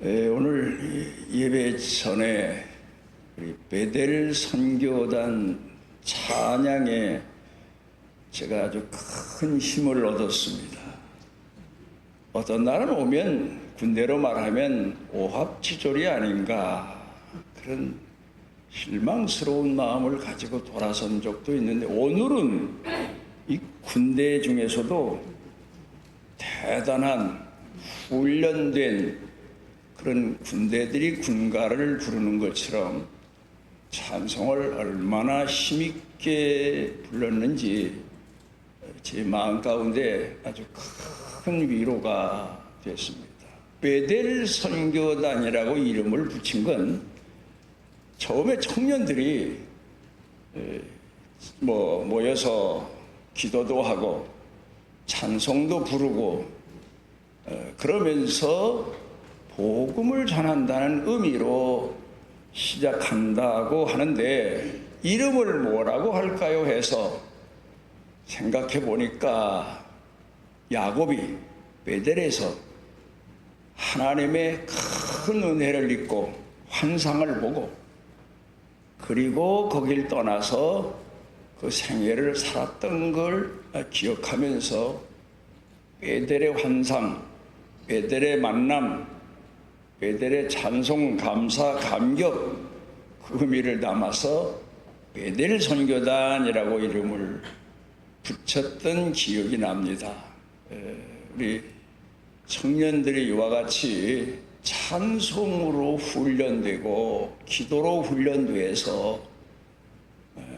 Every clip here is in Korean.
오늘 예배 전에 우리 베델 선교단 찬양에 제가 아주 큰 힘을 얻었습니다. 어떤 날은 오면 군대로 말하면 오합지졸이 아닌가, 그런 실망스러운 마음을 가지고 돌아선 적도 있는데, 오늘은 이 군대 중에서도 대단한 훈련된 그런 군대들이 군가를 부르는 것처럼 찬송을 얼마나 힘있게 불렀는지 제 마음 가운데 아주 큰 위로가 됐습니다. 베델 선교단이라고 이름을 붙인 건 처음에 청년들이 모여서 기도도 하고 찬송도 부르고 그러면서 복음을 전한다는 의미로 시작한다고 하는데, 이름을 뭐라고 할까요 해서 생각해 보니까 야곱이 베델에서 하나님의 큰 은혜를 입고 환상을 보고, 그리고 거길 떠나서 그 생애를 살았던 걸 기억하면서 베델의 환상, 베델의 만남, 베델의 찬송, 감사, 감격, 그 의미를 담아서 베델 선교단이라고 이름을 붙였던 기억이 납니다. 우리 청년들이 이와 같이 찬송으로 훈련되고 기도로 훈련돼서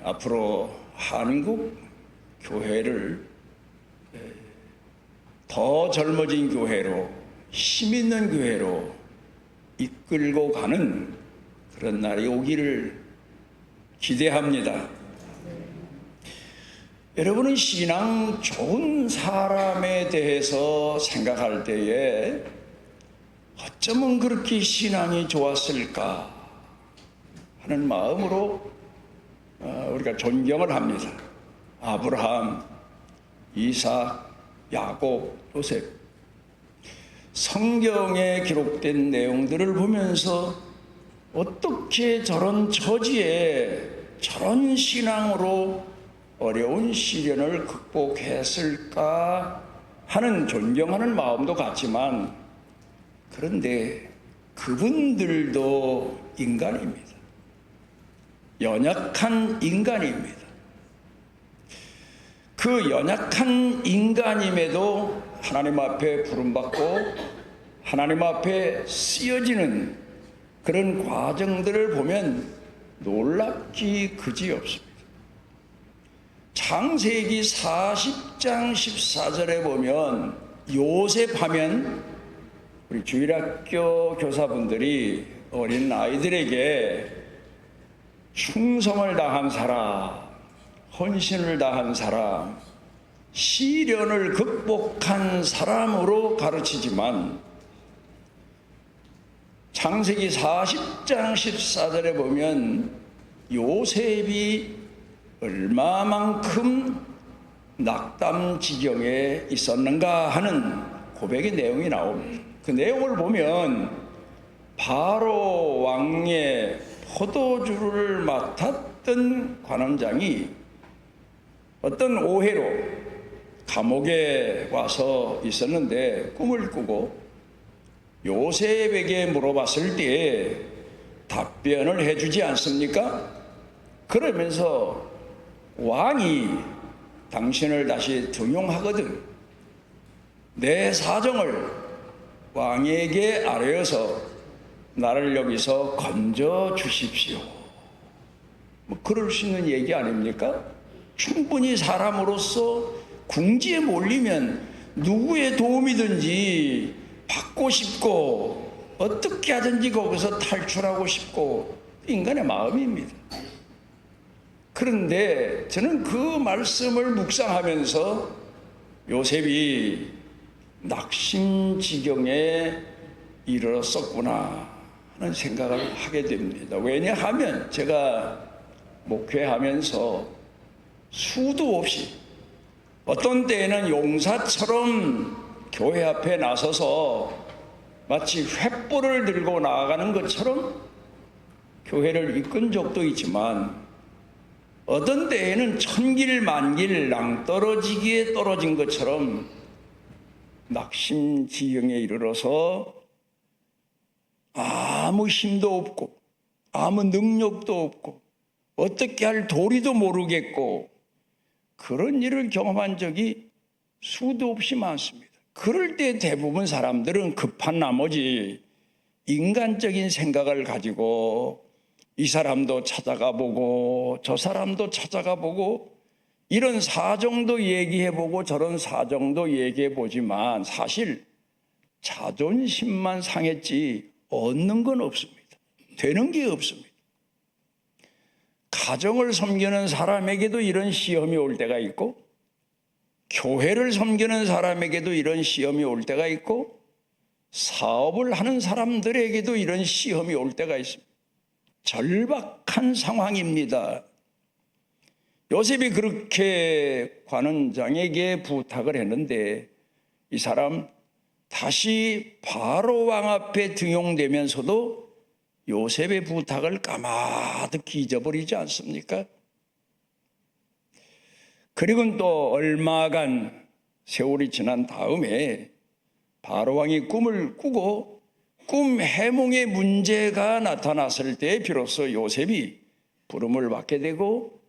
앞으로 한국 교회를 더 젊어진 교회로, 힘 있는 교회로 이끌고 가는 그런 날이 오기를 기대합니다. 여러분은 신앙 좋은 사람에 대해서 생각할 때에 어쩌면 그렇게 신앙이 좋았을까 하는 마음으로 우리가 존경을 합니다. 아브라함, 이삭, 야곱, 요셉. 성경에 기록된 내용들을 보면서 어떻게 저런 처지에 저런 신앙으로 어려운 시련을 극복했을까 하는 존경하는 마음도 같지만, 그런데 그분들도 인간입니다. 연약한 인간입니다. 그 연약한 인간임에도 하나님 앞에 부름받고 하나님 앞에 쓰여지는 그런 과정들을 보면 놀랍기 그지없습니다. 창세기 40장 14절에 보면 요셉 하면 우리 주일학교 교사분들이 어린 아이들에게 충성을 다한 사람, 헌신을 다한 사람, 시련을 극복한 사람으로 가르치지만, 창세기 40장 14절에 보면 요셉이 얼마만큼 낙담 지경에 있었는가 하는 고백의 내용이 나옵니다. 그 내용을 보면 바로 왕의 포도주를 맡았던 관원장이 어떤 오해로 감옥에 와서 있었는데 꿈을 꾸고 요셉에게 물어봤을 때 답변을 해주지 않습니까? 그러면서 왕이 당신을 다시 등용하거든 내 사정을 왕에게 아뢰어서 나를 여기서 건져 주십시오. 그럴 수 있는 얘기 아닙니까? 충분히 사람으로서 궁지에 몰리면 누구의 도움이든지 받고 싶고 어떻게 하든지 거기서 탈출하고 싶고, 인간의 마음입니다. 그런데 저는 그 말씀을 묵상하면서 요셉이 낙심지경에 이르렀었구나 하는 생각을 하게 됩니다. 왜냐하면 제가 목회하면서 수도 없이 어떤 때에는 용사처럼 교회 앞에 나서서 마치 횃불을 들고 나아가는 것처럼 교회를 이끈 적도 있지만 어떤 때에는 천길만길 낭떠러지기에 떨어진 것처럼 낙심지경에 이르러서 아무 힘도 없고 아무 능력도 없고 어떻게 할 도리도 모르겠고 그런 일을 경험한 적이 수도 없이 많습니다. 그럴 때 대부분 사람들은 급한 나머지 인간적인 생각을 가지고 이 사람도 찾아가 보고 저 사람도 찾아가 보고 이런 사정도 얘기해 보고 저런 사정도 얘기해 보지만 사실 자존심만 상했지 얻는 건 없습니다. 되는 게 없습니다. 가정을 섬기는 사람에게도 이런 시험이 올 때가 있고 교회를 섬기는 사람에게도 이런 시험이 올 때가 있고 사업을 하는 사람들에게도 이런 시험이 올 때가 있습니다. 절박한 상황입니다. 요셉이 그렇게 관원장에게 부탁을 했는데 이 사람 다시 바로 왕 앞에 등용되면서도 요셉의 부탁을 까마득히 잊어버리지 않습니까? 그리고 또 얼마간 세월이 지난 다음에 바로 왕이 꿈을 꾸고 꿈 해몽의 문제가 나타났을 때 비로소 요셉이 부름을 받게 되고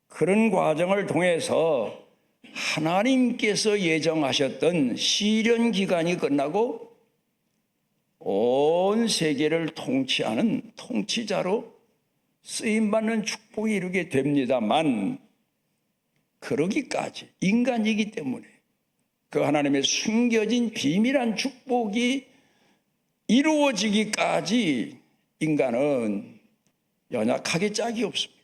그런 과정을 통해서 하나님께서 예정하셨던 시련 기간이 끝나고 온 세계를 통치하는 통치자로 쓰임받는 축복이 이루게 됩니다만 그러기까지 인간이기 때문에 그 하나님의 숨겨진 비밀한 축복이 이루어지기까지 인간은 연약하게 짝이 없습니다.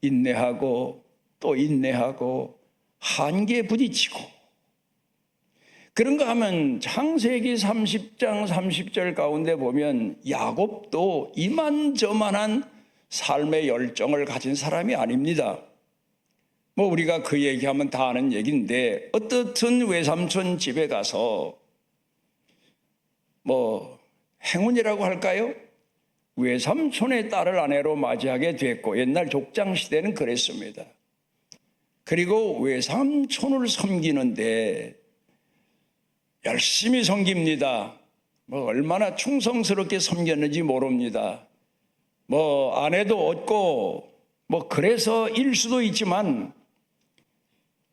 인내하고 또 인내하고 한계에 부딪히고 그런가 하면 창세기 30장 30절 가운데 보면 야곱도 이만저만한 삶의 열정을 가진 사람이 아닙니다. 뭐 우리가 그 얘기하면 다 아는 얘기인데 어떻든 외삼촌 집에 가서 뭐 행운이라고 할까요? 외삼촌의 딸을 아내로 맞이하게 됐고 옛날 족장시대는 그랬습니다. 그리고 외삼촌을 섬기는데 열심히 섬깁니다. 뭐 얼마나 충성스럽게 섬겼는지 모릅니다. 뭐 아내도 얻고 뭐 그래서 일 수도 있지만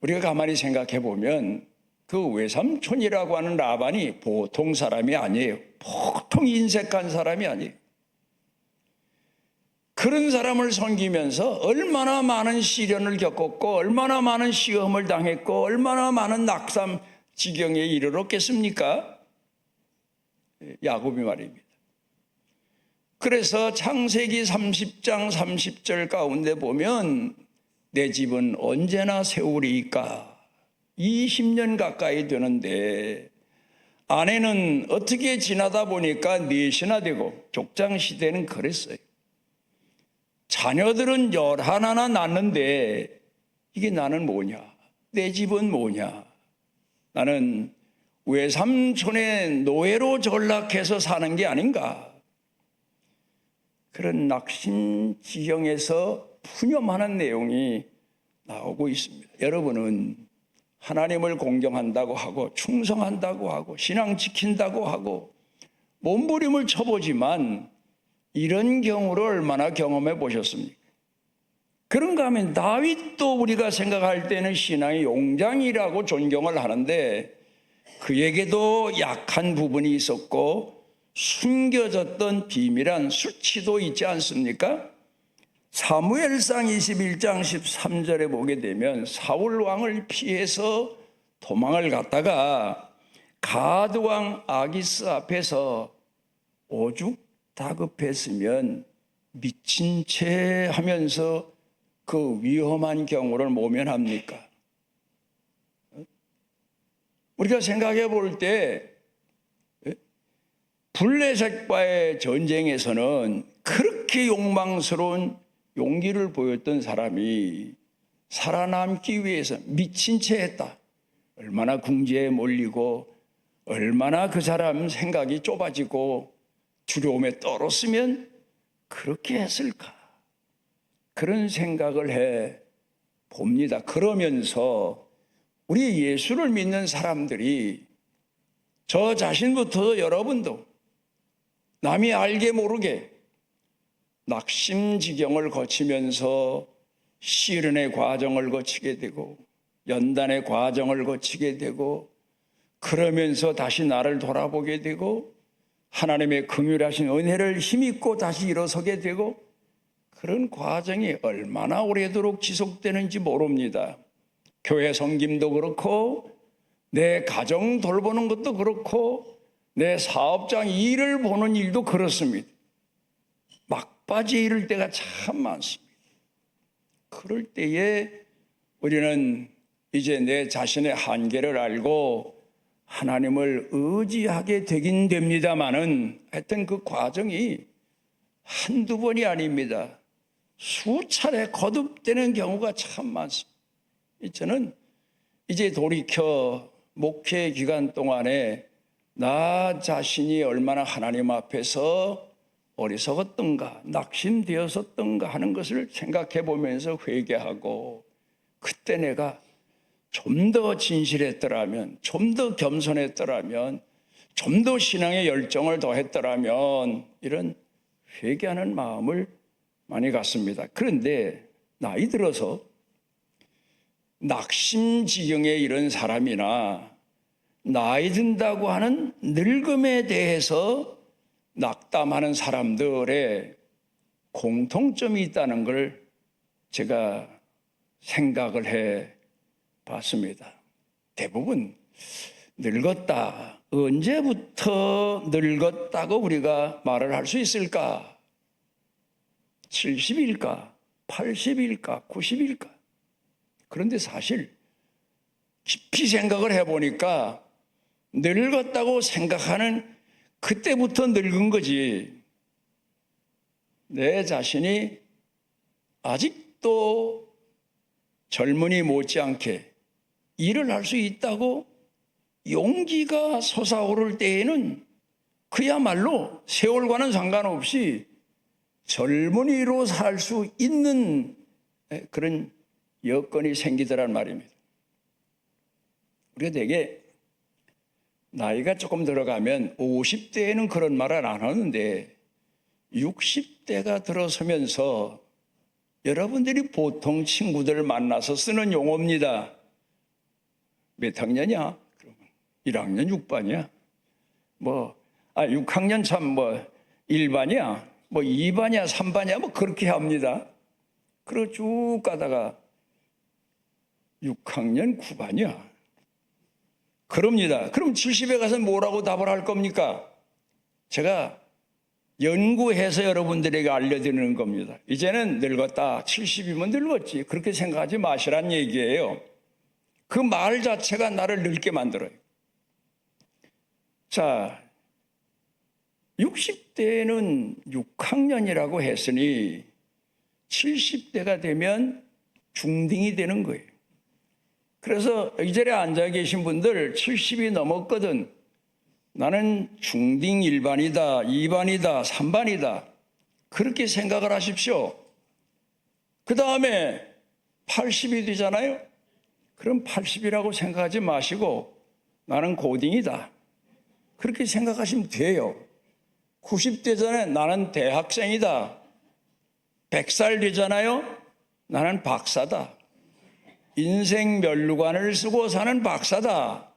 우리가 가만히 생각해 보면 그 외삼촌이라고 하는 라반이 보통 사람이 아니에요. 보통 인색한 사람이 아니에요. 그런 사람을 섬기면서 얼마나 많은 시련을 겪었고 얼마나 많은 시험을 당했고 얼마나 많은 낙삼 지경에 이르렀겠습니까? 야곱이 말입니다. 그래서 창세기 30장 30절 가운데 보면 내 집은 언제나 세월이니까 20년 가까이 되는데 아내는 어떻게 지나다 보니까 넷이나 되고 족장시대는 그랬어요. 자녀들은 11나 낳는데 이게 나는 뭐냐? 내 집은 뭐냐? 나는 외삼촌의 노예로 전락해서 사는 게 아닌가? 그런 낙심지경에서 푸념하는 내용이 나오고 있습니다. 여러분은 하나님을 공경한다고 하고 충성한다고 하고 신앙 지킨다고 하고 몸부림을 쳐보지만 이런 경우를 얼마나 경험해 보셨습니까? 그런가 하면 다윗도 우리가 생각할 때는 신앙의 용장이라고 존경을 하는데 그에게도 약한 부분이 있었고 숨겨졌던 비밀한 수치도 있지 않습니까? 사무엘상 21장 13절에 보게 되면 사울 왕을 피해서 도망을 갔다가 가드 왕 아기스 앞에서 오죽 다급했으면 미친 채 하면서 그 위험한 경우를 모면합니까? 우리가 생각해 볼 때 블레셋과의 전쟁에서는 그렇게 욕망스러운 용기를 보였던 사람이 살아남기 위해서 미친 채 했다. 얼마나 궁지에 몰리고 얼마나 그 사람 생각이 좁아지고 두려움에 떨었으면 그렇게 했을까? 그런 생각을 해 봅니다. 그러면서 우리 예수를 믿는 사람들이 저 자신부터 여러분도 남이 알게 모르게 낙심지경을 거치면서 시련의 과정을 거치게 되고 연단의 과정을 거치게 되고 그러면서 다시 나를 돌아보게 되고 하나님의 긍휼하신 은혜를 힘입고 다시 일어서게 되고 그런 과정이 얼마나 오래도록 지속되는지 모릅니다. 교회 섬김도 그렇고 내 가정 돌보는 것도 그렇고 내 사업장 일을 보는 일도 그렇습니다. 막바지에 이를 때가 참 많습니다. 그럴 때에 우리는 이제 내 자신의 한계를 알고 하나님을 의지하게 되긴 됩니다마는 하여튼 그 과정이 한두 번이 아닙니다. 수차례 거듭되는 경우가 참 많습니다. 저는 이제 돌이켜 목회 기간 동안에 나 자신이 얼마나 하나님 앞에서 어리석었던가 낙심되었었던가 하는 것을 생각해 보면서 회개하고 그때 내가 좀 더 진실했더라면 좀 더 겸손했더라면 좀 더 신앙의 열정을 더했더라면 이런 회개하는 마음을 많이 갖습니다. 그런데 나이 들어서 낙심지경에 이런 사람이나 나이 든다고 하는 늙음에 대해서 낙담하는 사람들의 공통점이 있다는 걸 제가 생각을 해 봤습니다. 대부분 늙었다. 언제부터 늙었다고 우리가 말을 할 수 있을까? 70일까? 80일까? 90일까? 그런데 사실 깊이 생각을 해보니까 늙었다고 생각하는 그때부터 늙은 거지. 내 자신이 아직도 젊은이 못지않게 일을 할 수 있다고 용기가 솟아오를 때에는 그야말로 세월과는 상관없이 젊은이로 살 수 있는 그런 여건이 생기더란 말입니다. 우리가 되게 나이가 조금 들어가면 50대에는 그런 말을 안 하는데 60대가 들어서면서 여러분들이 보통 친구들 만나서 쓰는 용어입니다. 몇 학년이야? 1학년 6반이야? 6학년 참 1반이야? 2반이야? 3반이야? 그렇게 합니다. 그리고 쭉 가다가 6학년 9반이야. 그럽니다. 그럼 70에 가서 뭐라고 답을 할 겁니까? 제가 연구해서 여러분들에게 알려드리는 겁니다. 이제는 늙었다. 70이면 늙었지. 그렇게 생각하지 마시란 얘기예요. 그 말 자체가 나를 늙게 만들어요. 자, 60대는 6학년이라고 했으니 70대가 되면 중딩이 되는 거예요. 그래서 이 자리에 앉아 계신 분들 70이 넘었거든. 나는 중딩 1반이다, 2반이다, 3반이다. 그렇게 생각을 하십시오. 그 다음에 80이 되잖아요. 그럼 80이라고 생각하지 마시고 나는 고딩이다. 그렇게 생각하시면 돼요. 90대 전에 나는 대학생이다. 100살 되잖아요. 나는 박사다. 인생 멸류관을 쓰고 사는 박사다.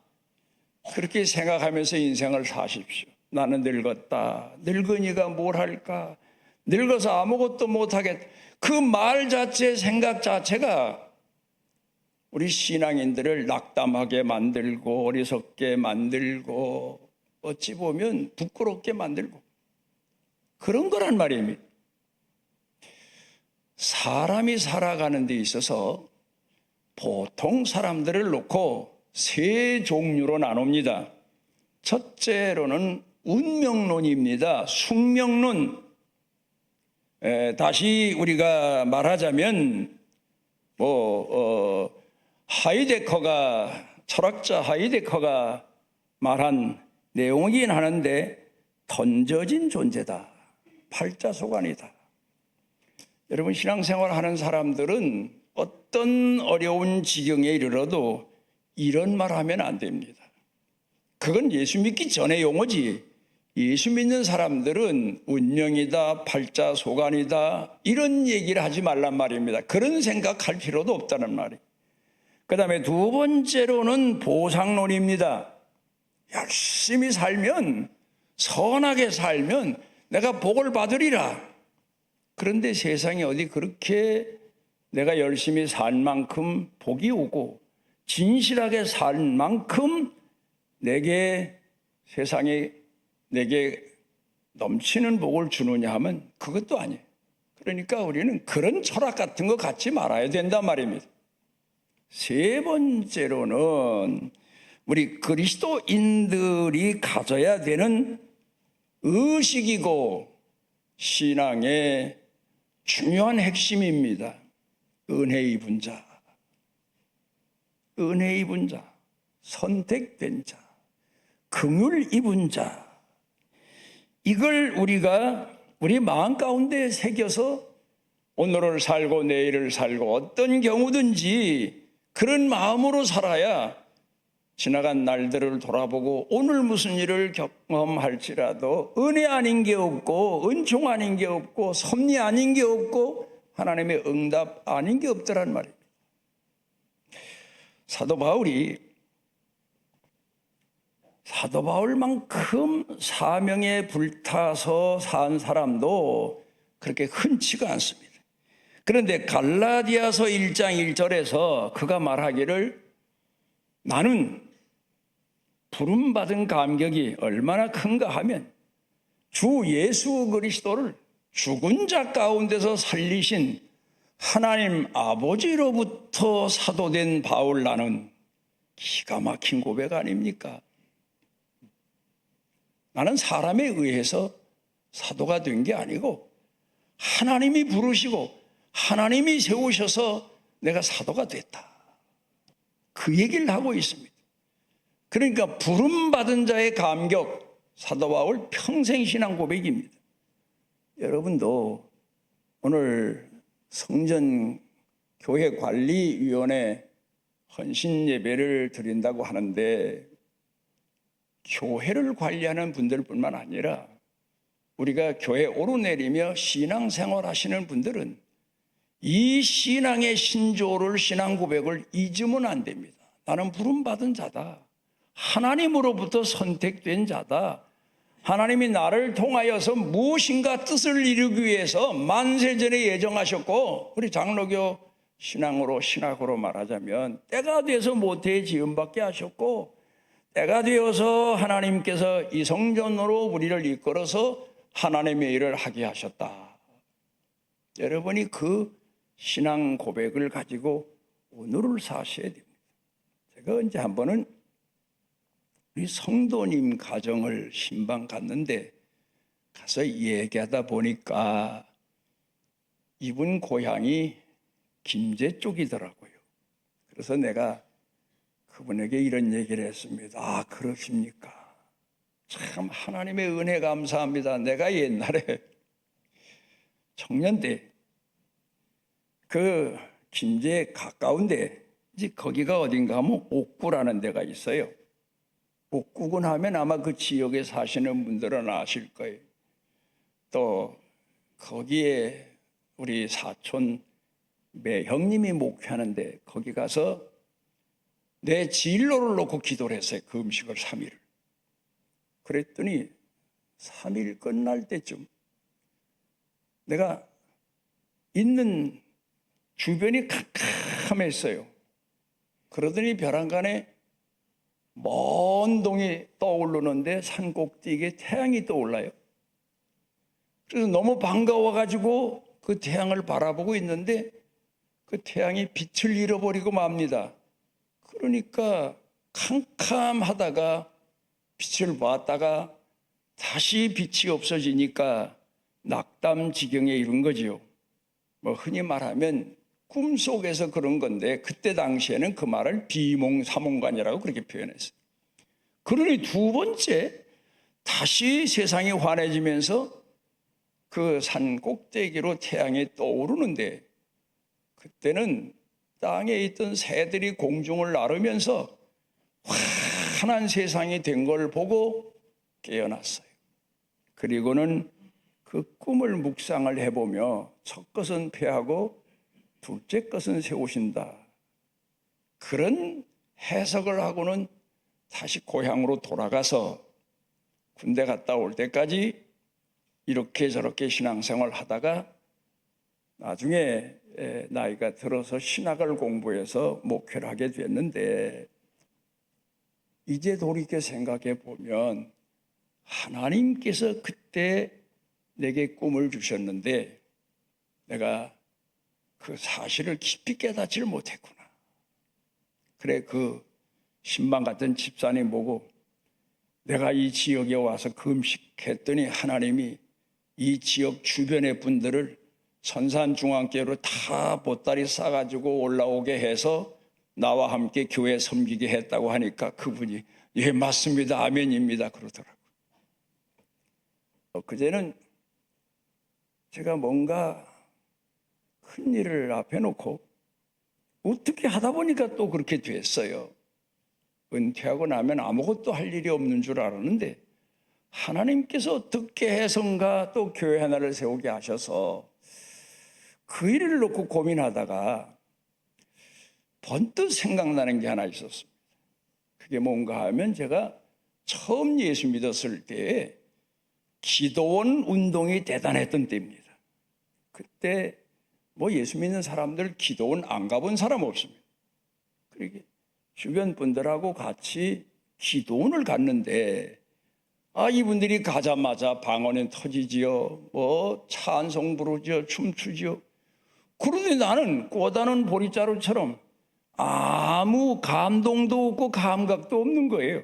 그렇게 생각하면서 인생을 사십시오. 나는 늙었다. 늙은이가 뭘 할까? 늙어서 아무것도 못하겠다. 그 말 자체, 생각 자체가 우리 신앙인들을 낙담하게 만들고 어리석게 만들고 어찌 보면 부끄럽게 만들고 그런 거란 말입니다. 사람이 살아가는 데 있어서 보통 사람들을 놓고 세 종류로 나눕니다. 첫째로는 운명론입니다. 숙명론. 다시 우리가 말하자면 하이데커가 철학자 하이데커가 말한 내용이긴 하는데 던져진 존재다. 팔자소관이다. 여러분, 신앙생활 하는 사람들은 어떤 어려운 지경에 이르러도 이런 말 하면 안 됩니다. 그건 예수 믿기 전의 용어지. 예수 믿는 사람들은 운명이다, 팔자소관이다, 이런 얘기를 하지 말란 말입니다. 그런 생각할 필요도 없다는 말이에요. 그 다음에 두 번째로는 보상론입니다. 열심히 살면, 선하게 살면 내가 복을 받으리라. 그런데 세상에 어디 그렇게 내가 열심히 산 만큼 복이 오고 진실하게 산 만큼 내게 세상에 내게 넘치는 복을 주느냐 하면 그것도 아니에요. 그러니까 우리는 그런 철학 같은 거 갖지 말아야 된단 말입니다. 세 번째로는 우리 그리스도인들이 가져야 되는 의식이고 신앙의 중요한 핵심입니다. 은혜 입은 자, 은혜 입은 자, 선택된 자, 긍휼 입은 자, 이걸 우리가 우리 마음 가운데 새겨서 오늘을 살고 내일을 살고 어떤 경우든지 그런 마음으로 살아야 지나간 날들을 돌아보고 오늘 무슨 일을 경험할지라도 은혜 아닌 게 없고 은총 아닌 게 없고 섭리 아닌 게 없고 하나님의 응답 아닌 게 없더란 말입니다. 사도 바울만큼 사명에 불타서 산 사람도 그렇게 흔치가 않습니다. 그런데 갈라디아서 1장 1절에서 그가 말하기를 나는 부름받은 감격이 얼마나 큰가 하면 주 예수 그리스도를 죽은 자 가운데서 살리신 하나님 아버지로부터 사도된 바울 나는 기가 막힌 고백 아닙니까? 나는 사람에 의해서 사도가 된 게 아니고 하나님이 부르시고 하나님이 세우셔서 내가 사도가 됐다. 그 얘기를 하고 있습니다. 그러니까 부름받은 자의 감격, 사도 바울 평생 신앙 고백입니다. 여러분도 오늘 성전 교회 관리위원회 헌신 예배를 드린다고 하는데 교회를 관리하는 분들뿐만 아니라 우리가 교회 오르내리며 신앙생활 하시는 분들은 이 신앙의 신조를 신앙 고백을 잊으면 안 됩니다. 나는 부름받은 자다. 하나님으로부터 선택된 자다. 하나님이 나를 통하여서 무엇인가 뜻을 이루기 위해서 만세전에 예정하셨고 우리 장로교 신학으로 말하자면 때가 돼서 모태에 지음받게 하셨고 때가 되어서 하나님께서 이 성전으로 우리를 이끌어서 하나님의 일을 하게 하셨다. 여러분이 그 신앙 고백을 가지고 오늘을 사셔야 됩니다. 제가 언제 한 번은 우리 성도님 가정을 신방 갔는데 가서 얘기하다 보니까 이분 고향이 김제 쪽이더라고요. 그래서 내가 그분에게 이런 얘기를 했습니다. 아, 그러십니까? 참 하나님의 은혜 감사합니다. 내가 옛날에 청년 때 그 김제 가까운데 이제 거기가 어딘가 하면 옥구라는 데가 있어요. 옥구군 하면 아마 그 지역에 사시는 분들은 아실 거예요. 또 거기에 우리 사촌 매형님이 목회하는데 거기 가서 내 진로를 놓고 기도를 했어요. 그 음식을 3일. 그랬더니 3일 끝날 때쯤 내가 있는 주변이 캄캄했어요. 그러더니 벼랑간에 먼 동이 떠오르는데 산 꼭대기에 태양이 떠올라요. 그래서 너무 반가워가지고 그 태양을 바라보고 있는데 그 태양이 빛을 잃어버리고 맙니다. 그러니까 캄캄하다가 빛을 봤다가 다시 빛이 없어지니까 낙담 지경에 이른 거지요. 뭐 흔히 말하면 꿈속에서 그런 건데 그때 당시에는 그 말을 비몽사몽간이라고 그렇게 표현했어요. 그러니 두 번째 다시 세상이 환해지면서 그 산 꼭대기로 태양이 떠오르는데, 그때는 땅에 있던 새들이 공중을 나르면서 환한 세상이 된 걸 보고 깨어났어요. 그리고는 그 꿈을 묵상을 해보며 첫 것은 패하고 둘째 것은 세우신다, 그런 해석을 하고는 다시 고향으로 돌아가서 군대 갔다 올 때까지 이렇게 저렇게 신앙생활 하다가 나중에 나이가 들어서 신학을 공부해서 목회를 하게 됐는데, 이제 돌이켜 생각해 보면 하나님께서 그때 내게 꿈을 주셨는데 내가 그 사실을 깊이 깨닫지를 못했구나. 그래, 그 신방 같은 집사님 보고 내가 이 지역에 와서 금식했더니 하나님이 이 지역 주변의 분들을 선산중앙교회로 다 보따리 싸가지고 올라오게 해서 나와 함께 교회 섬기게 했다고 하니까 그분이 예 맞습니다 아멘입니다 그러더라고요. 그제는 제가 뭔가 큰 일을 앞에 놓고 어떻게 하다 보니까 또 그렇게 됐어요. 은퇴하고 나면 아무것도 할 일이 없는 줄 알았는데 하나님께서 어떻게 해선가 또 교회 하나를 세우게 하셔서 그 일을 놓고 고민하다가 번뜩 생각나는 게 하나 있었습니다. 그게 뭔가 하면 제가 처음 예수 믿었을 때에 기도원 운동이 대단했던 때입니다. 그때 뭐 예수 믿는 사람들 기도원 안 가본 사람 없습니다. 그러게 주변 분들하고 같이 기도원을 갔는데 이분들이 가자마자 방언이 터지지요. 뭐 찬송 부르지요. 춤추지요. 그런데 나는 꼬다는 보리자루처럼 아무 감동도 없고 감각도 없는 거예요.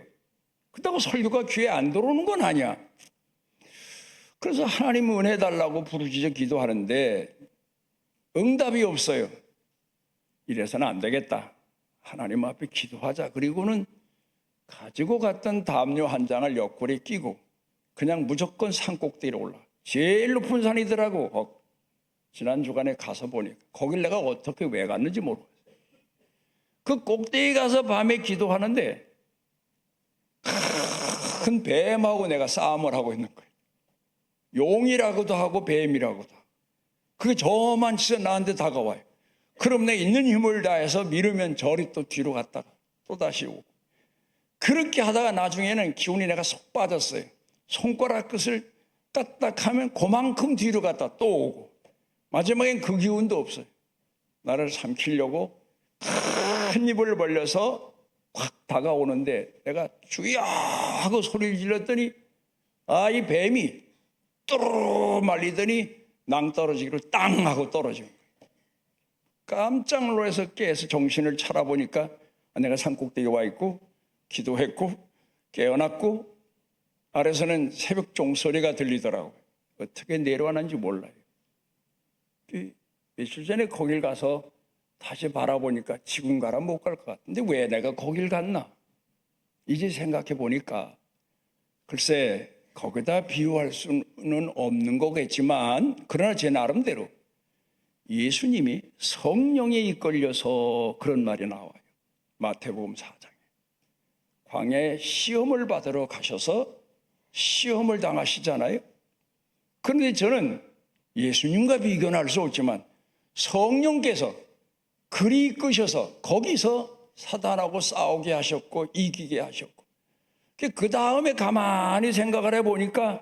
그렇다고 설교가 귀에 안 들어오는 건 아니야. 그래서 하나님 은혜 달라고 부르짖어 기도하는데 응답이 없어요. 이래서는 안 되겠다. 하나님 앞에 기도하자. 그리고는 가지고 갔던 담요 한 장을 옆구리에 끼고 그냥 무조건 산 꼭대기로 올라. 제일 높은 산이더라고. 지난 주간에 가서 보니까 거길 내가 어떻게 왜 갔는지 모르겠어요. 그 꼭대기 가서 밤에 기도하는데 큰 뱀하고 내가 싸움을 하고 있는 거예요. 용이라고도 하고 뱀이라고도 하고. 그게 저만 진짜 나한테 다가와요. 그럼 내가 있는 힘을 다해서 미루면 저리 또 뒤로 갔다가 또 다시 오고. 그렇게 하다가 나중에는 기운이 내가 쏙 빠졌어요. 손가락 끝을 까딱하면 그만큼 뒤로 갔다 또 오고. 마지막엔 그 기운도 없어요. 나를 삼키려고 큰 입을 벌려서 확 다가오는데 내가 주여 하고 소리를 질렀더니 이 뱀이 뚜루루 말리더니 낭떠러지기로 땅 하고 떨어진 거예요. 깜짝 놀라서 깨서 정신을 차려보니까 내가 산꼭대기에 와 있고 기도했고 깨어났고 아래서는 새벽 종소리가 들리더라고요. 어떻게 내려왔는지 몰라요. 며칠 전에 거길 가서 다시 바라보니까 지금 가라 못 갈 것 같은데 왜 내가 거길 갔나? 이제 생각해 보니까 글쎄 거기다 비유할 수는 없는 거겠지만 그러나 제 나름대로 예수님이 성령에 이끌려서 그런 말이 나와요. 마태복음 4장에 광야에 시험을 받으러 가셔서 시험을 당하시잖아요. 그런데 저는 예수님과 비교는 할 수 없지만 성령께서 그리 이끄셔서 거기서 사단하고 싸우게 하셨고 이기게 하셨고 그 다음에 가만히 생각을 해보니까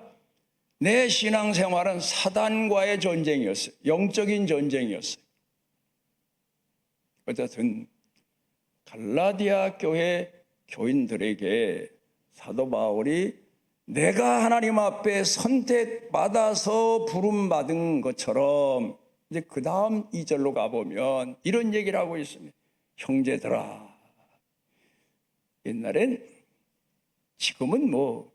내 신앙생활은 사단과의 전쟁이었어요. 영적인 전쟁이었어요. 어쨌든 갈라디아 교회 교인들에게 사도 바울이 내가 하나님 앞에 선택받아서 부름받은 것처럼 이제 그 다음 2절로 가보면 이런 얘기를 하고 있습니다. 형제들아, 옛날엔 지금은 뭐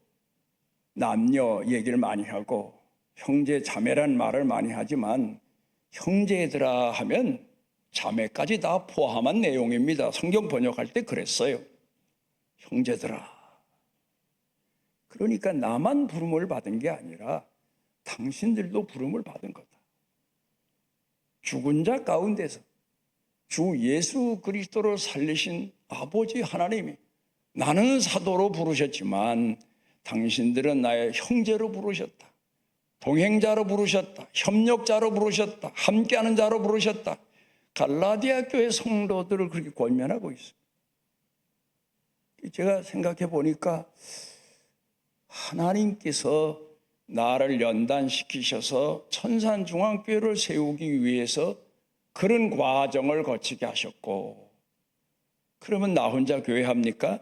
남녀 얘기를 많이 하고 형제 자매란 말을 많이 하지만 형제들아 하면 자매까지 다 포함한 내용입니다. 성경 번역할 때 그랬어요. 형제들아, 그러니까 나만 부름을 받은 게 아니라 당신들도 부름을 받은 거다. 죽은 자 가운데서 주 예수 그리스도를 살리신 아버지 하나님이 나는 사도로 부르셨지만 당신들은 나의 형제로 부르셨다. 동행자로 부르셨다. 협력자로 부르셨다. 함께하는 자로 부르셨다. 갈라디아 교회 성도들을 그렇게 권면하고 있습니다. 제가 생각해 보니까 하나님께서 나를 연단시키셔서 천산중앙교회를 세우기 위해서 그런 과정을 거치게 하셨고, 그러면 나 혼자 교회합니까?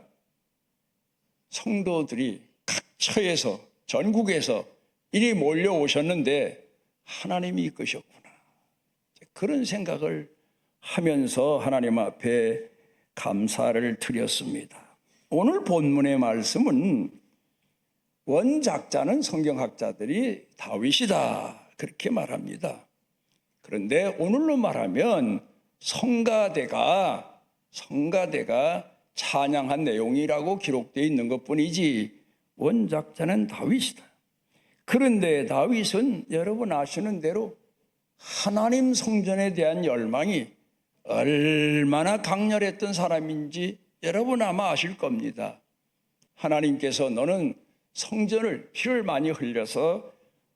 성도들이 각 처에서 전국에서 이리 몰려오셨는데 하나님이 이끄셨구나. 그런 생각을 하면서 하나님 앞에 감사를 드렸습니다. 오늘 본문의 말씀은 원작자는 성경학자들이 다윗이다 그렇게 말합니다. 그런데 오늘로 말하면 성가대가 찬양한 내용이라고 기록되어 있는 것뿐이지 원작자는 다윗이다. 그런데 다윗은 여러분 아시는 대로 하나님 성전에 대한 열망이 얼마나 강렬했던 사람인지 여러분 아마 아실 겁니다. 하나님께서 너는 성전을 피를 많이 흘려서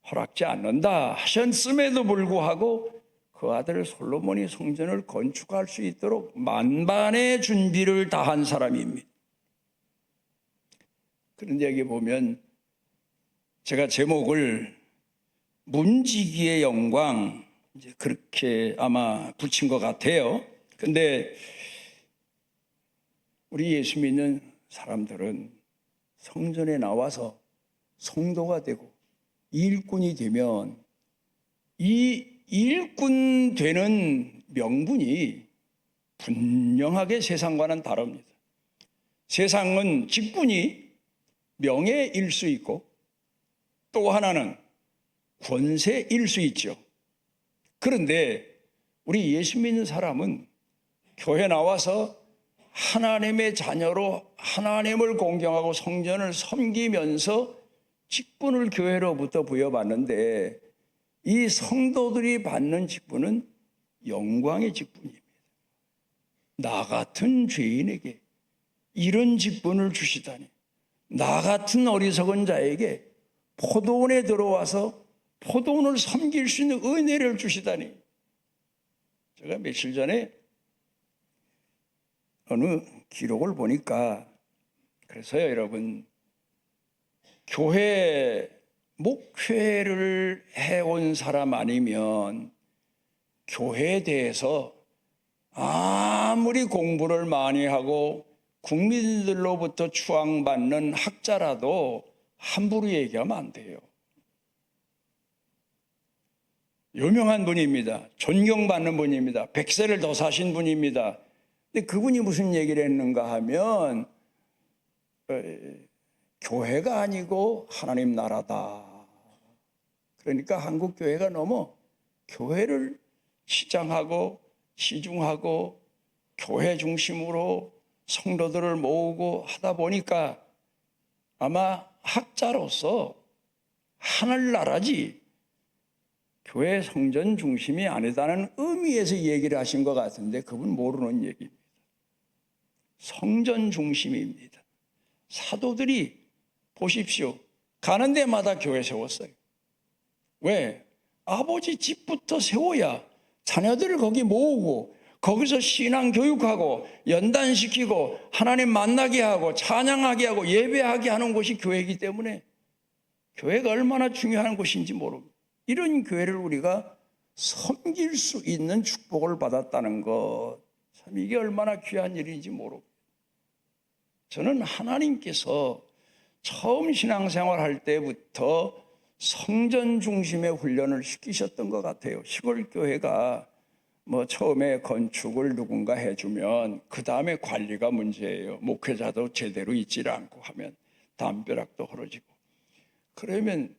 허락지 않는다 하셨음에도 불구하고 그 아들 솔로몬이 성전을 건축할 수 있도록 만반의 준비를 다한 사람입니다. 그런데 여기 보면 제가 제목을 문지기의 영광 이제 그렇게 아마 붙인 것 같아요. 근데 우리 예수 믿는 사람들은 성전에 나와서 성도가 되고 일꾼이 되면 이 일꾼 되는 명분이 분명하게 세상과는 다릅니다. 세상은 직분이 명예일 수 있고 또 하나는 권세일 수 있죠. 그런데 우리 예수 믿는 사람은 교회 나와서 하나님의 자녀로 하나님을 공경하고 성전을 섬기면서 직분을 교회로부터 부여받는데 이 성도들이 받는 직분은 영광의 직분입니다. 나 같은 죄인에게 이런 직분을 주시다니, 나 같은 어리석은 자에게 포도원에 들어와서 포도원을 섬길 수 있는 은혜를 주시다니. 제가 며칠 전에 어느 기록을 보니까 그래서요 여러분, 교회 목회를 해온 사람 아니면 교회에 대해서 아무리 공부를 많이 하고 국민들로부터 추앙받는 학자라도 함부로 얘기하면 안 돼요. 유명한 분입니다. 존경받는 분입니다. 100세를 더 사신 분입니다. 근데 그분이 무슨 얘기를 했는가 하면 교회가 아니고 하나님 나라다. 그러니까 한국 교회가 너무 교회를 시장하고 시중하고 교회 중심으로 성도들을 모으고 하다 보니까 아마 학자로서 하늘나라지 교회 성전 중심이 아니다는 의미에서 얘기를 하신 것 같은데 그분 모르는 얘기입니다. 성전 중심입니다. 사도들이 보십시오. 가는 데마다 교회 세웠어요. 왜? 아버지 집부터 세워야 자녀들을 거기 모으고 거기서 신앙 교육하고 연단시키고 하나님 만나게 하고 찬양하게 하고 예배하게 하는 곳이 교회이기 때문에 교회가 얼마나 중요한 곳인지 모릅니다. 이런 교회를 우리가 섬길 수 있는 축복을 받았다는 것, 참 이게 얼마나 귀한 일인지 모릅니다. 저는 하나님께서 처음 신앙생활 할 때부터 성전 중심의 훈련을 시키셨던 것 같아요. 시골 교회가 뭐 처음에 건축을 누군가 해주면 그 다음에 관리가 문제예요. 목회자도 제대로 있지 않고 하면 담벼락도 헐어지고. 그러면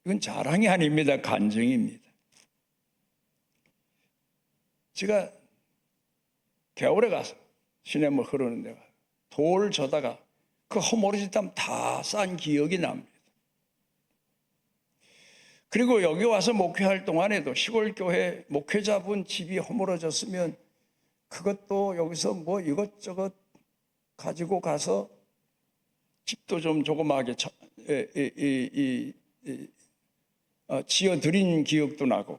이건 자랑이 아닙니다. 간증입니다. 제가 겨울에 가서 시냇물 흐르는 데가 돌 져다가 그 허물어진 땀 다 싼 기억이 납니다. 그리고 여기 와서 목회할 동안에도 시골 교회 목회자분 집이 허물어졌으면 그것도 여기서 뭐 이것저것 가지고 가서 집도 좀 조그마하게 지어드린 기억도 나고,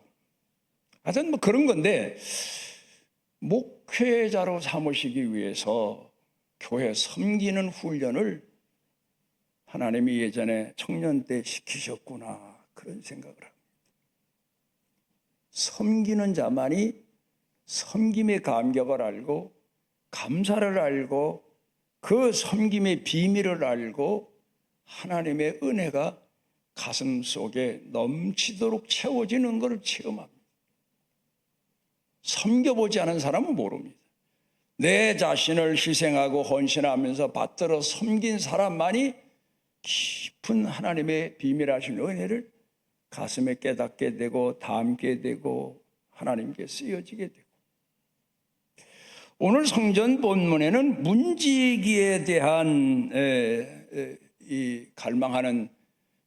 하여튼 뭐 그런 건데, 목회자로 삼으시기 위해서 교회 섬기는 훈련을 하나님이 예전에 청년 때 시키셨구나, 그런 생각을 합니다. 섬기는 자만이 섬김의 감격을 알고 감사를 알고 그 섬김의 비밀을 알고 하나님의 은혜가 가슴 속에 넘치도록 채워지는 것을 체험합니다. 섬겨보지 않은 사람은 모릅니다. 내 자신을 희생하고 헌신하면서 받들어 섬긴 사람만이 깊은 하나님의 비밀하신 은혜를 가슴에 깨닫게 되고 담게 되고 하나님께 쓰여지게 되고, 오늘 성전 본문에는 문지기에 대한 이 갈망하는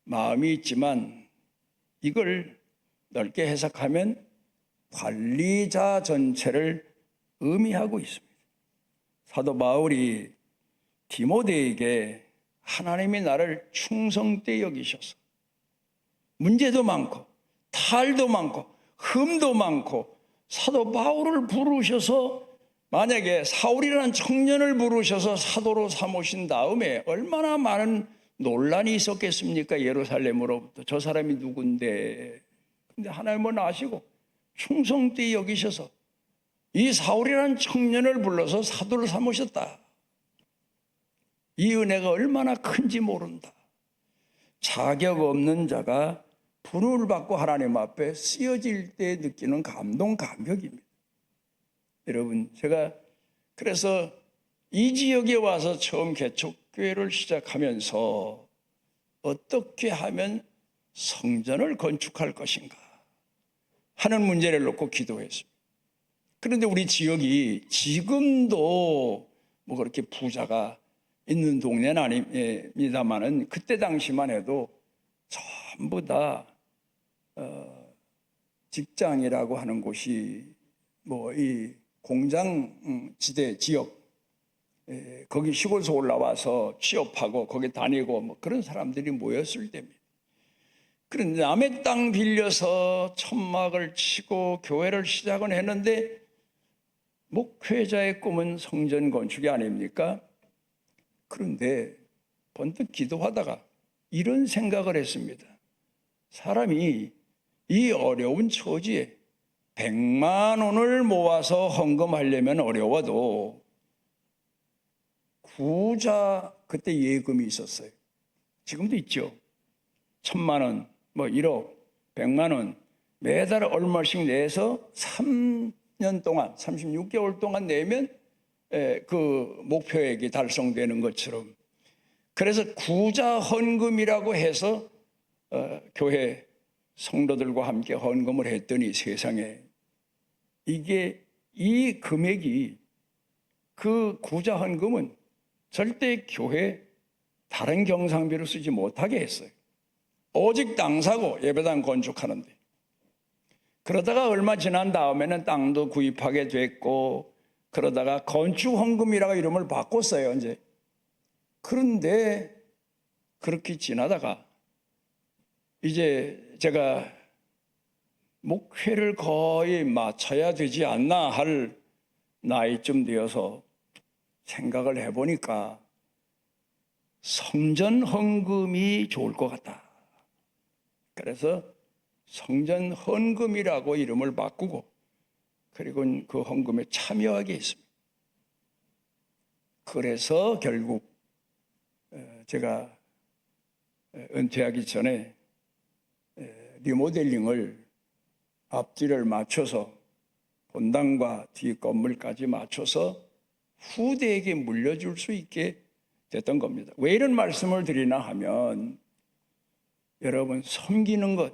마음이 있지만 이걸 넓게 해석하면 관리자 전체를 의미하고 있습니다. 사도 바울이 디모데에게 하나님이 나를 충성되이 여기셔서 문제도 많고 탈도 많고 흠도 많고 사도 바울을 부르셔서, 만약에 사울이라는 청년을 부르셔서 사도로 삼으신 다음에 얼마나 많은 논란이 있었겠습니까? 예루살렘으로부터 저 사람이 누군데. 근데 하나님은 아시고 충성되이 여기셔서 이 사울이라는 청년을 불러서 사도를 삼으셨다. 이 은혜가 얼마나 큰지 모른다. 자격 없는 자가 분을 받고 하나님 앞에 쓰여질 때 느끼는 감동, 감격입니다. 여러분, 제가 그래서 이 지역에 와서 처음 개척교회를 시작하면서 어떻게 하면 성전을 건축할 것인가 하는 문제를 놓고 기도했습니다. 그런데 우리 지역이 지금도 뭐 그렇게 부자가 있는 동네는 아닙니다만은 그때 당시만 해도 전부 다 직장이라고 하는 곳이 뭐 이 공장 지대 지역, 거기 시골에서 올라와서 취업하고 거기 다니고 뭐 그런 사람들이 모였을 때입니다. 그런데 남의 땅 빌려서 천막을 치고 교회를 시작은 했는데 목회자의 꿈은 성전 건축이 아닙니까? 그런데 번뜩 기도하다가 이런 생각을 했습니다. 사람이 이 어려운 처지에 100만 원을 모아서 헌금하려면 어려워도 구자, 그때 예금이 있었어요. 지금도 있죠. 1000만 원, 뭐 1억, 100만 원 매달 얼마씩 내서 3년 동안 36개월 동안 내면 그 목표액이 달성되는 것처럼, 그래서 구자 헌금이라고 해서 교회 성도들과 함께 헌금을 했더니 세상에 이게 이 금액이, 그 구자 헌금은 절대 교회 다른 경상비로 쓰지 못하게 했어요. 오직 땅 사고 예배당 건축하는데. 그러다가 얼마 지난 다음에는 땅도 구입하게 됐고, 그러다가 건축 헌금이라고 이름을 바꿨어요 이제. 그런데 그렇게 지나다가 이제 제가 목회를 거의 마쳐야 되지 않나 할 나이쯤 되어서 생각을 해보니까 성전 헌금이 좋을 것 같다. 그래서 성전 헌금이라고 이름을 바꾸고, 그리고 그 헌금에 참여하게 했습니다. 그래서 결국 제가 은퇴하기 전에 리모델링을 앞뒤를 맞춰서 본당과 뒤 건물까지 맞춰서 후대에게 물려줄 수 있게 됐던 겁니다. 왜 이런 말씀을 드리나 하면, 여러분, 섬기는 것,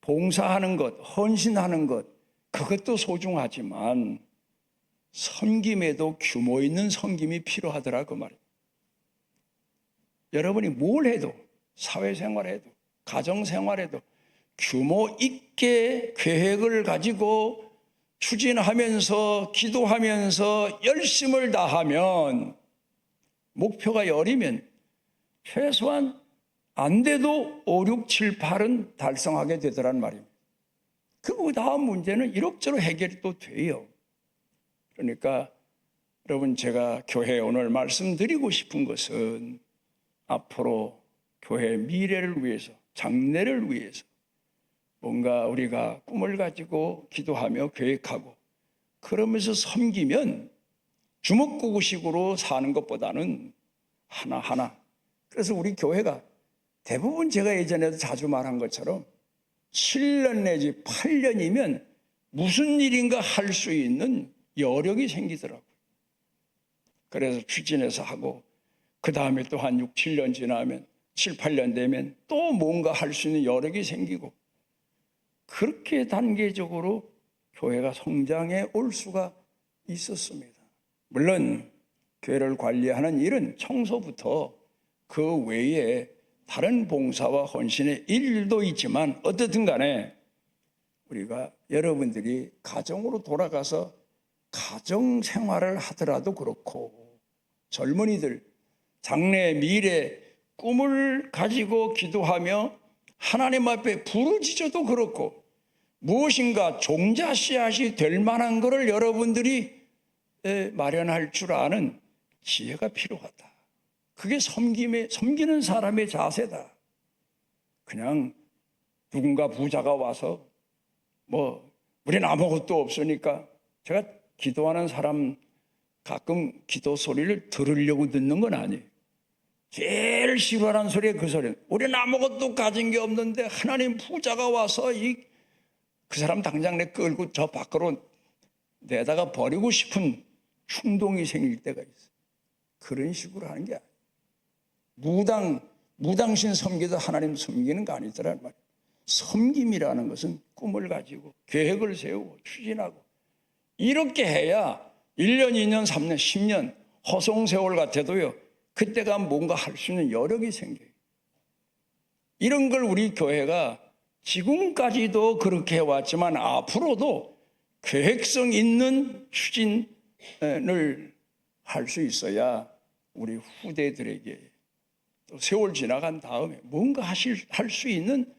봉사하는 것, 헌신하는 것, 그것도 소중하지만 섬김에도 규모 있는 섬김이 필요하더라 그 말이에요. 여러분이 뭘 해도, 사회생활해도 가정생활해도 규모 있게 계획을 가지고 추진하면서 기도하면서 열심을 다하면, 목표가 열이면 최소한 안 돼도 5, 6, 7, 8은 달성하게 되더란 말입니다. 그 다음 문제는 이럭저럭 해결이 또 돼요. 그러니까 여러분, 제가 교회에 오늘 말씀드리고 싶은 것은 앞으로 교회의 미래를 위해서, 장래를 위해서 뭔가 우리가 꿈을 가지고 기도하며 계획하고 그러면서 섬기면 주먹구구식으로 사는 것보다는 하나하나. 그래서 우리 교회가 대부분 제가 예전에도 자주 말한 것처럼 7년 내지 8년이면 무슨 일인가 할 수 있는 여력이 생기더라고요. 그래서 추진해서 하고 그 다음에 또 한 6, 7년 지나면 7, 8년 되면 또 뭔가 할 수 있는 여력이 생기고, 그렇게 단계적으로 교회가 성장해 올 수가 있었습니다. 물론 교회를 관리하는 일은 청소부터 그 외에 다른 봉사와 헌신의 일도 있지만, 어떻든 간에 우리가 여러분들이 가정으로 돌아가서 가정 생활을 하더라도 그렇고, 젊은이들 장래 미래 꿈을 가지고 기도하며 하나님 앞에 부르짖어도 그렇고, 무엇인가 종자 씨앗이 될 만한 것을 여러분들이 마련할 줄 아는 지혜가 필요하다. 그게 섬기는 사람의 자세다. 그냥 누군가 부자가 와서 우린 아무것도 없으니까, 제가 기도하는 사람 가끔 기도 소리를 들으려고 듣는 건 아니에요. 제일 싫어하는 소리가 그 소리예요. 우리는 아무것도 가진 게 없는데 하나님 부자가 와서 그 사람 당장 내 끌고 저 밖으로 내다가 버리고 싶은 충동이 생길 때가 있어요. 그런 식으로 하는 게 아니에요. 무당신 섬기도 하나님 섬기는 거 아니더란 말이에요. 섬김이라는 것은 꿈을 가지고 계획을 세우고 추진하고, 이렇게 해야 1년, 2년, 3년, 10년 허송세월 같아도요, 그때가 뭔가 할 수 있는 여력이 생겨요. 이런 걸 우리 교회가 지금까지도 그렇게 해왔지만 앞으로도 계획성 있는 추진을 할 수 있어야 우리 후대들에게 또 세월 지나간 다음에 뭔가 할 수 있는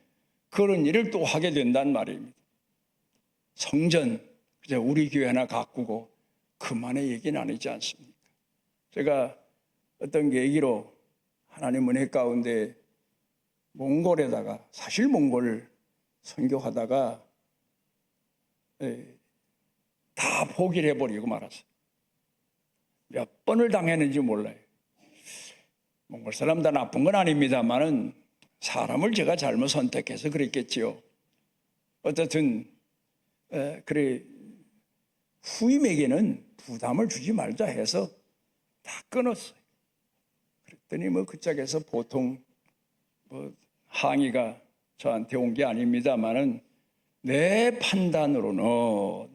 그런 일을 또 하게 된단 말입니다. 성전, 우리 교회 하나 가꾸고 그만의 얘기는 아니지 않습니까? 제가 어떤 계기로 하나님 은혜 가운데 몽골에다가, 사실 몽골 선교하다가 다 포기를 해버리고 말았어요. 몇 번을 당했는지 몰라요. 몽골 사람 다 나쁜 건 아닙니다만은 사람을 제가 잘못 선택해서 그랬겠지요. 어쨌든 그래, 후임에게는 부담을 주지 말자 해서 다 끊었어요. 그랬더니 그 짝에서 보통 항의가 저한테 온 게 아닙니다만은, 내 판단으로는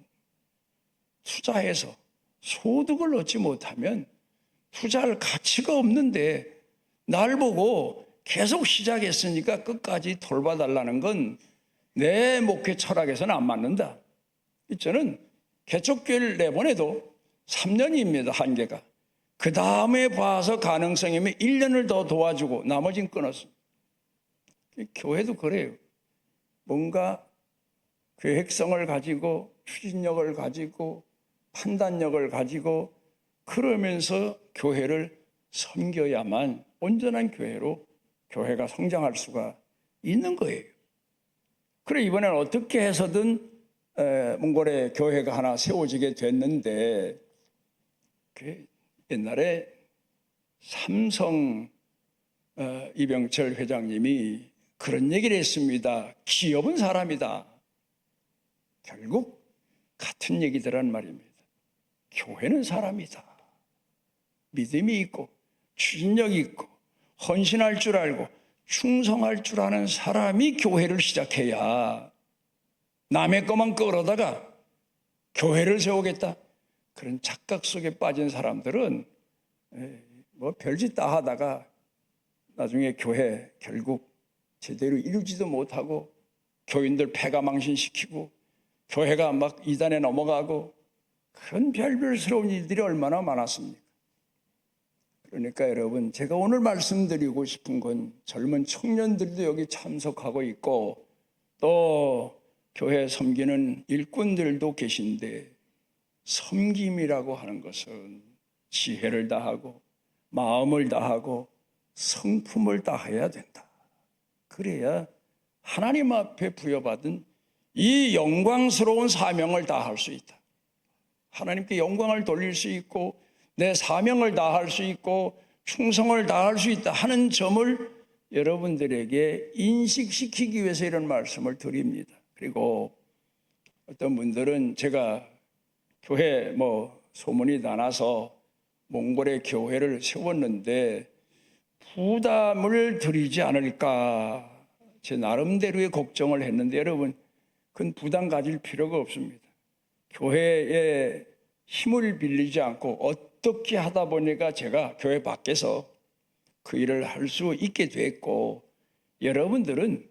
투자해서 소득을 얻지 못하면 투자할 가치가 없는데, 날 보고 계속 시작했으니까 끝까지 돌봐달라는 건 내 목회 철학에서는 안 맞는다. 저는 개척교회를 내보내도 3년입니다, 한계가. 그 다음에 봐서 가능성이면 1년을 더 도와주고 나머지는 끊었습니다. 교회도 그래요. 뭔가 계획성을 가지고 추진력을 가지고 판단력을 가지고 그러면서 교회를 섬겨야만 온전한 교회로 교회가 성장할 수가 있는 거예요. 그래, 이번에는 어떻게 해서든 몽골에 교회가 하나 세워지게 됐는데, 옛날에 삼성 이병철 회장님이 그런 얘기를 했습니다. 기업은 사람이다. 결국 같은 얘기들란 말입니다. 교회는 사람이다. 믿음이 있고 추진력이 있고 헌신할 줄 알고 충성할 줄 아는 사람이 교회를 시작해야, 남의 것만 끌어다가 교회를 세우겠다, 그런 착각 속에 빠진 사람들은 별짓 다 하다가 나중에 교회 결국 제대로 이루지도 못하고 교인들 패가망신시키고 교회가 막 이단에 넘어가고 그런 별별스러운 일들이 얼마나 많았습니까? 그러니까 여러분, 제가 오늘 말씀드리고 싶은 건 젊은 청년들도 여기 참석하고 있고 또 교회 섬기는 일꾼들도 계신데, 섬김이라고 하는 것은 지혜를 다하고 마음을 다하고 성품을 다해야 된다. 그래야 하나님 앞에 부여받은 이 영광스러운 사명을 다할 수 있다. 하나님께 영광을 돌릴 수 있고 내 사명을 다할 수 있고 충성을 다할 수 있다 하는 점을 여러분들에게 인식시키기 위해서 이런 말씀을 드립니다. 그리고 어떤 분들은 제가 교회 소문이 다 나서 몽골에 교회를 세웠는데 부담을 드리지 않을까 제 나름대로의 걱정을 했는데, 여러분, 그건 부담 가질 필요가 없습니다. 교회에 힘을 빌리지 않고 어떻게 하다 보니까 제가 교회 밖에서 그 일을 할 수 있게 됐고, 여러분들은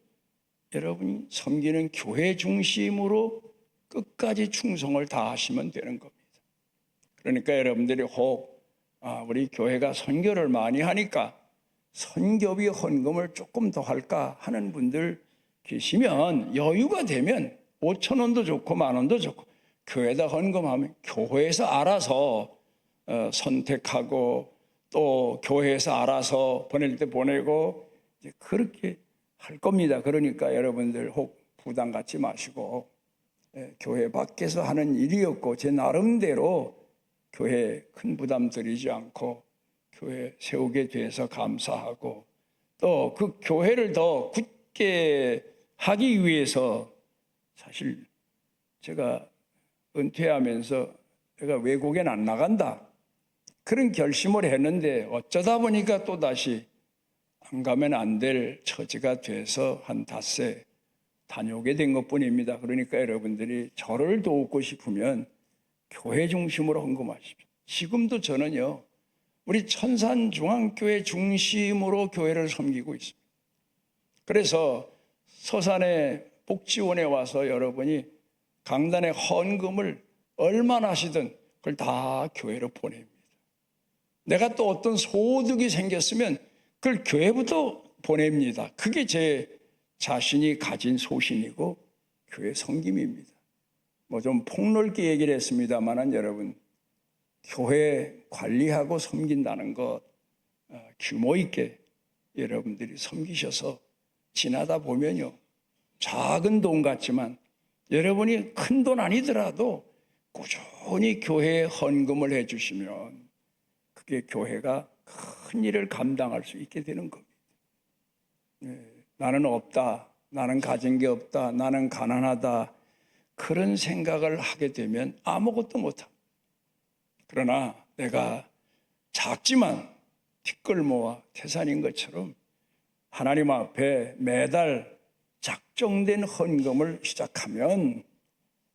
여러분이 섬기는 교회 중심으로 끝까지 충성을 다하시면 되는 겁니다. 그러니까 여러분들이 혹 우리 교회가 선교를 많이 하니까 선교비 헌금을 조금 더 할까 하는 분들 계시면 여유가 되면 5,000원도 좋고 10,000원도 좋고 교회에다 헌금하면 교회에서 알아서 선택하고 또 교회에서 알아서 보낼 때 보내고 이제 그렇게 할 겁니다. 그러니까 여러분들 혹 부담 갖지 마시고, 교회 밖에서 하는 일이었고 제 나름대로 교회에 큰 부담 드리지 않고 교회 세우게 돼서 감사하고, 또 그 교회를 더 굳게 하기 위해서 사실 제가 은퇴하면서 내가 외국엔 안 나간다 그런 결심을 했는데 어쩌다 보니까 또다시 안 가면 안 될 처지가 돼서 한 닷새 다녀오게 된 것뿐입니다. 그러니까 여러분들이 저를 돕고 싶으면 교회 중심으로 헌금하십시오. 지금도 저는요, 우리 천산중앙교회 중심으로 교회를 섬기고 있습니다. 그래서 서산의 복지원에 와서 여러분이 강단의 헌금을 얼마나 하시든 그걸 다 교회로 보냅니다. 내가 또 어떤 소득이 생겼으면 그걸 교회부터 보냅니다. 그게 제 자신이 가진 소신이고 교회 섬김입니다. 좀 폭넓게 얘기를 했습니다만 여러분, 교회 관리하고 섬긴다는 것 규모 있게 여러분들이 섬기셔서 지나다 보면요, 작은 돈 같지만 여러분이 큰 돈 아니더라도 꾸준히 교회에 헌금을 해주시면 그게 교회가 큰 일을 감당할 수 있게 되는 겁니다. 나는 없다, 나는 가진 게 없다, 나는 가난하다 그런 생각을 하게 되면 아무것도 못합니다. 그러나 내가 작지만 티끌모아 태산인 것처럼 하나님 앞에 매달 작정된 헌금을 시작하면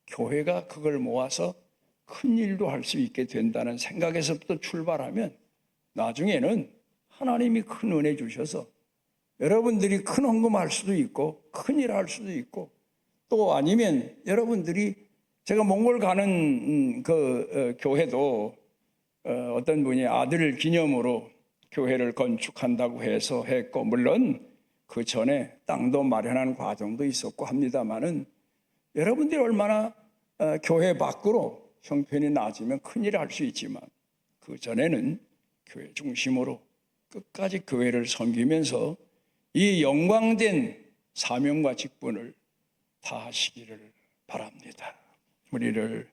교회가 그걸 모아서 큰 일도 할 수 있게 된다는 생각에서부터 출발하면 나중에는 하나님이 큰 은혜 주셔서 여러분들이 큰 헌금할 수도 있고 큰 일 할 수도 있고, 또 아니면 여러분들이 제가 몽골 가는 교회도 어떤 분이 아들 기념으로 교회를 건축한다고 해서 했고, 물론 그 전에 땅도 마련한 과정도 있었고 합니다만은 여러분들이 얼마나 교회 밖으로 형편이 나아지면 큰일을 할 수 있지만 그 전에는 교회 중심으로 끝까지 교회를 섬기면서 이 영광된 사명과 직분을 다하시기를 바랍니다. 우리를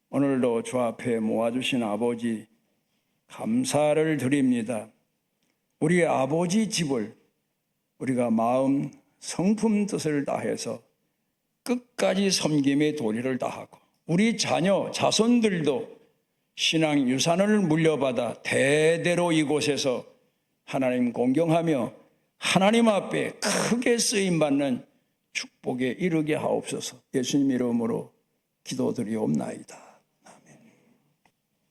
오늘도 주 앞에 모아주신 아버지 감사를 드립니다. 우리 아버지 집을 우리가 마음 성품 뜻을 다해서 끝까지 섬김의 도리를 다하고 우리 자녀 자손들도 신앙 유산을 물려받아 대대로 이곳에서 하나님 공경하며 하나님 앞에 크게 쓰임받는 축복에 이르게 하옵소서. 예수님 이름으로 기도드리옵나이다.